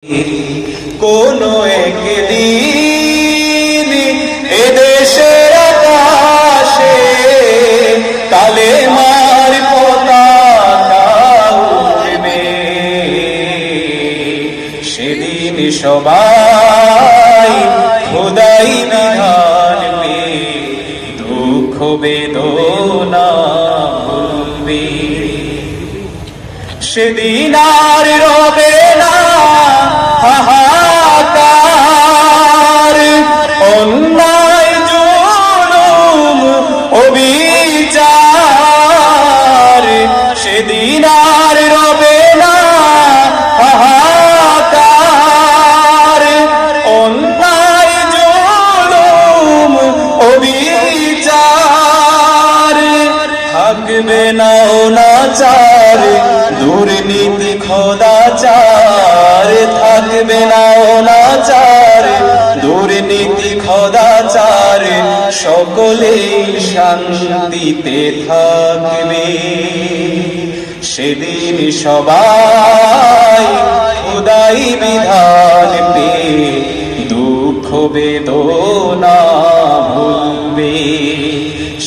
কোনো একদিন এদেশের আকাশে কালেমার পতাকা উঠবে, সেদিন সবাই খোদাই বিধান পেয়ে দুঃখ বেদনা ভুলবে। সেদিন আর রবে না হাহাকার, অন্যায় জুলুম অবিচার। সেদিন আর রবে না হাহাকার, অন্যায় জুলুম অবিচার। থাকবে না অনাচার, দুর্নীতি খোদাচার। থাকবে না অনাচার, দুর্নীতি খোদাচার। সকলেই শান্তিতে থাকবে, সেদিন সবাই খোদাই বিধান পেয়ে দুঃখ বেদনা ভুলবে।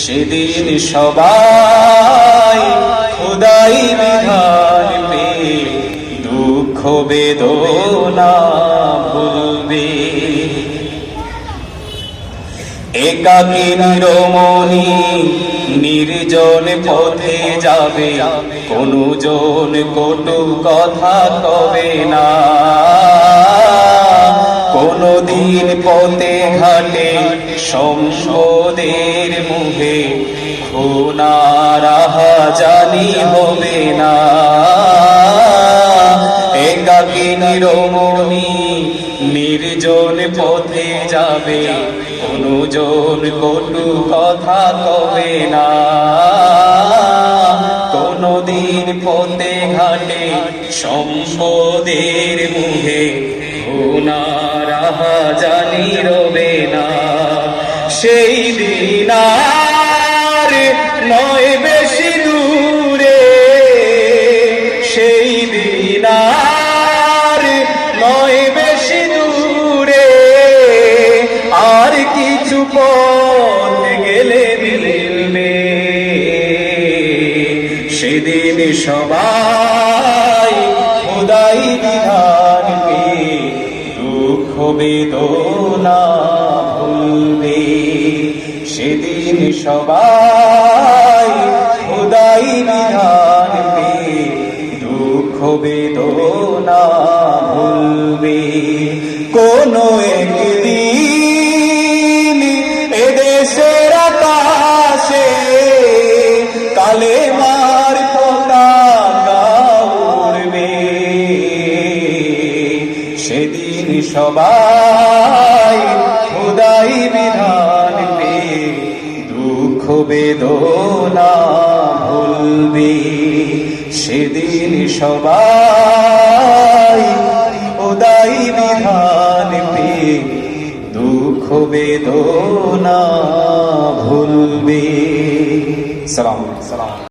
সেদিন সবাই খোদাই বিধান পেয়ে দুঃখ বেদনা ভুলবে। একাকী রমণী নির্জন পথে যাবে, কোনো জন কটু কথা কবে না। কোনদিন পথে ঘাটে সম্পদের মুখে খুনার আহাজানি হবে না। একাকী রমণী নির্জন পথে যাবে, কোনো জন কটু কথা কবে না। কোনদিন পথে ঘাটে সম্পদের মুখে খুনার আহাজানি রবে না। সেই দিন আর নয় বেশি দূরে, সেই দিন আর নয় বেশি দূরে। আর কিছু পথ গেলে মিলবে, সেদিন সবাই খোদাই বিধান পেয়ে দুঃখ বেদনা ভুলবে। সেদিন সবাই খোদাই বিধান পেয়ে দুঃখ বেদনা ভুলবে। কোনো একদিন এদেশের আকাশে কালেমার পতাকা উড়বে, সেদিন সবাই খোদাই বিধান পেয়ে দুঃখ বেদনা ভুলবে। সেদিন সবাই খোদাই বিধান পেয়ে দুঃখ বেদনা ভুলবে। সালাম।